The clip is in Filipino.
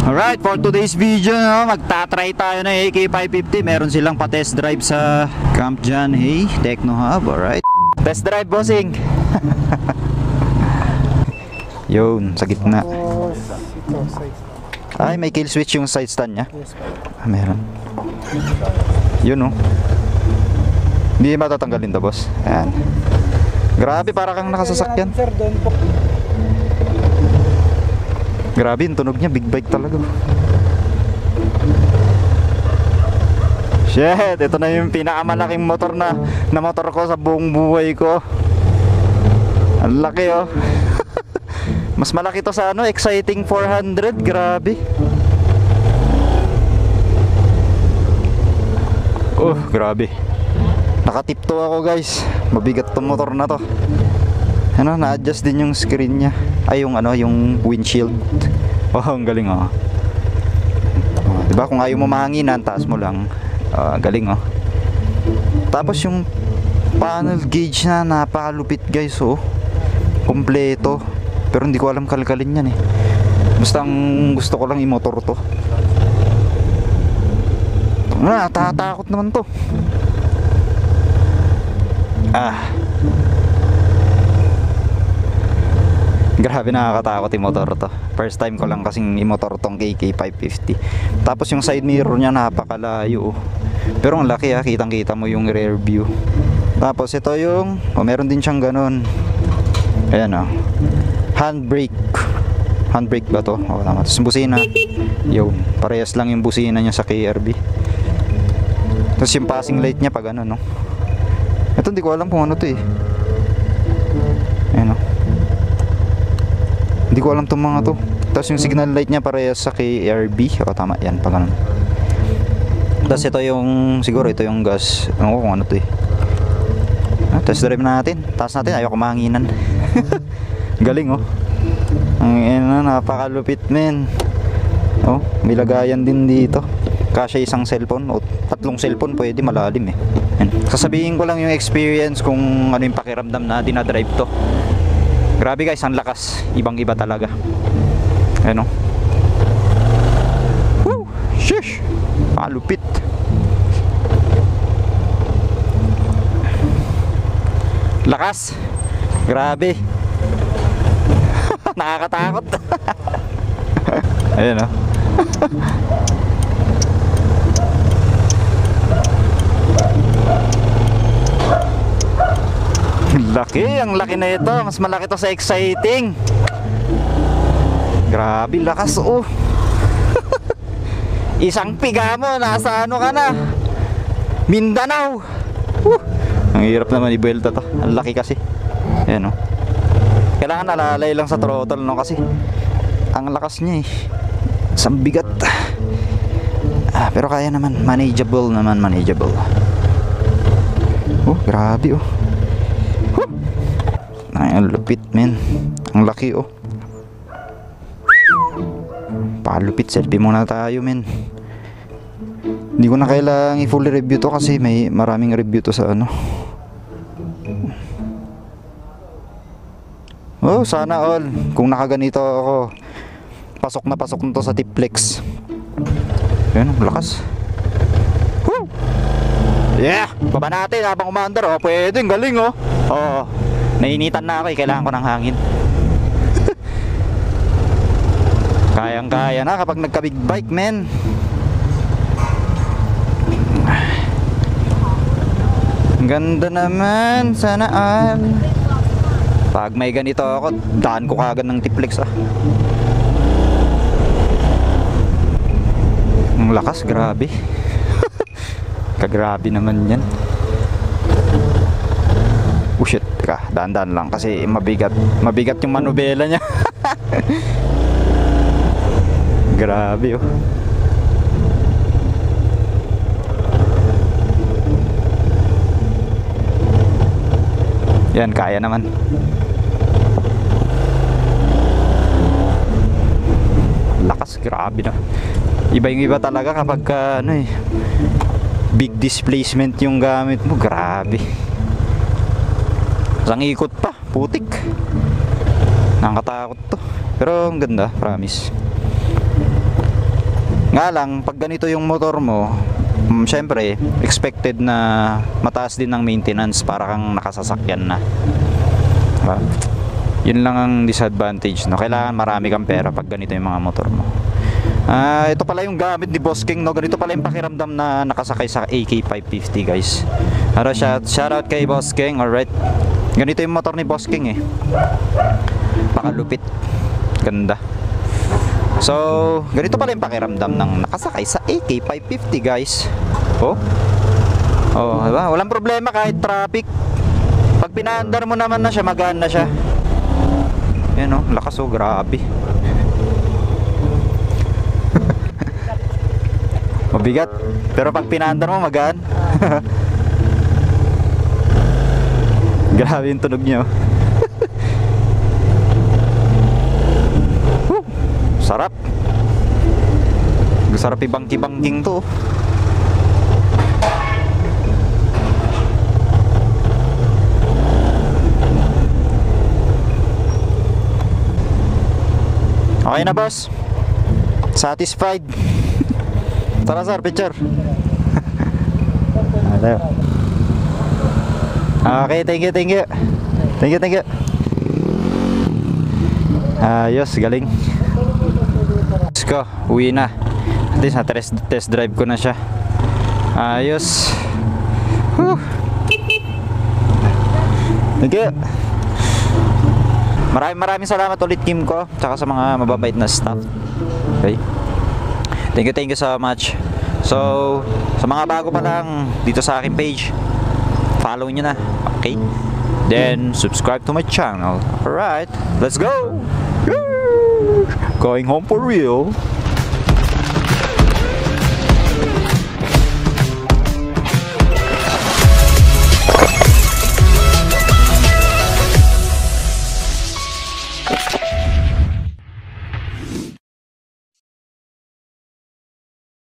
Alright, for today's video, no, magta-try tayo ng AK550. Meron silang pa-test drive sa Camp John Hay Techno Hub. Alright, test drive, bossing. Yun, sa gitna. Ay, may kill switch yung side stand nya. Meron. Yun, no. Hindi matatanggalin to, boss. Ayan. Grabe, para kang nakasasakyan. Grabe yung tunog niya, big bike talaga. Shit, ito na yung pinakamalaking motor na motor ko sa buong buhay ko. Ang laki, oh. Mas malaki to sa ano, Exciting 400, grabe. Grabe. Nakatipto ako, guys. Mabigat tong motor na to. Ano, na-adjust din yung screen niya. Ay, yung ano, yung windshield. Oh, ang galing, oh. Diba, kung ayaw mo mahanginan, taas mo lang. Galing, oh. Tapos yung panel gauge na, napakalupit, guys, oh. Kompleto. Pero hindi ko alam kalkalin yan, eh. Basta ang gusto ko lang i-motor to. Natatakot naman to. Grabe, nakakatakot yung motor to. First time ko lang kasing i-motor tong AK550. Tapos yung side mirror niya napakalayo, pero ang laki, kitang kita mo yung rear view. Tapos ito yung meron din siyang ganun. Ayan, handbrake. Handbrake ba to? Tama. Tapos busina. Yun, parehas lang yung busina niya sa KRB. Tapos yung passing light niya pag ano, no. Ito hindi ko alam kung ano to, eh. Ayan, hindi ko alam itong mga to. Tapos yung signal light niya parehas sa KRB. Tama, yan, pag ganun. Tapos ito yung, siguro ito yung gas. Ano ko kung ano to, eh. Test drive natin. Taas natin, ayaw kumahanginan. Galing, oh. Ang napakalupit, men. May lagayan din dito. Kasya isang cellphone o tatlong cellphone, pwede, malalim, eh. Yan. Sasabihin ko lang yung experience kung ano yung pakiramdam na dinadrive to. Grabe, guys, ang lakas. Ibang iba talaga. Ayan, oh. Woo! Sheesh! Malupit. Lakas. Grabe. Nakakatakot. Ayan, oh. Laki, ang laki na ito. Mas malaki to sa Exciting. Grabe, lakas, oh. Isang piga mo, nasa ano ka na, Mindanao. Ang hirap naman i-buelta to. Ang laki kasi. Ayan, oh. Kailangan alalay lang sa throttle, no, kasi ang lakas niya, eh. Isang bigat. Pero kaya naman, manageable naman, manageable. Grabe, oh. Ay, ang lupit, men. Ang laki, oh. Palupit. Selfie muna tayo, men. Hindi ko na kailangang i-full review to kasi may maraming review to sa ano. Sana all. Kung nakaganito ako, pasok na to sa Tiplex. Ayan, lakas. Woo! Yeah! Baba natin habang umaandar, oh. Pwede, galing, oh. Oo. Nainitan na ako, eh. Kailangan ko ng hangin. Kayang kaya na kapag nagka big bike, men. Ganda naman. Sana all. Pag may ganito ako, daan ko kagad ng Tiplex, Ang lakas, grabe. Kagrabe naman yan. Shit, teka, daan-daan lang kasi mabigat yung manubela niya. Grabe, oh. Yan, kaya naman. Lakas, grabe na. Iba yung iba talaga kapag big displacement yung gamit mo. Grabe. Isang ikot pa, putik. Nakakatakot to. Pero ang ganda, promise. Nga lang, pag ganito yung motor mo, syempre, expected na mataas din ng maintenance para kang nakasasakyan na. Diba? Yun lang ang disadvantage, no? Kailangan marami kang pera pag ganito yung mga motor mo. Ito pala yung gamit ni Boss King, no? Ganito pala yung pakiramdam na nakasakay sa AK550, guys. Shoutout kay Boss King, alright. Ganito yung motor ni Boss King, eh. Pakalupit. Ganda. So, ganito pala yung pakiramdam ng nakasakay sa AK550, guys. Oh, diba? Walang problema kahit traffic. Pag pinaandar mo naman na siya, magaan na siya. Yan, oh, lakas, oh, grabe. Mabigat, pero pag pinaandar mo, magaan. Grabe yung tunog niya, oh. Sarap. Sarap ibangki-bangking to. Okay na, boss. Satisfied. Tara, sir, picture. Okay, thank you. Thank you. Ayos, galing. Let's go, uwi na. At least na-test drive ko na siya. Ayos. Whew. Thank you. Maraming salamat ulit, Kim ko, tsaka sa mga mababait na staff. Okay. Thank you so much. So, sa mga bago pa lang dito sa aking page, follow nyo na. Okay. Then, subscribe to my channel. Alright, let's go. Going home for real.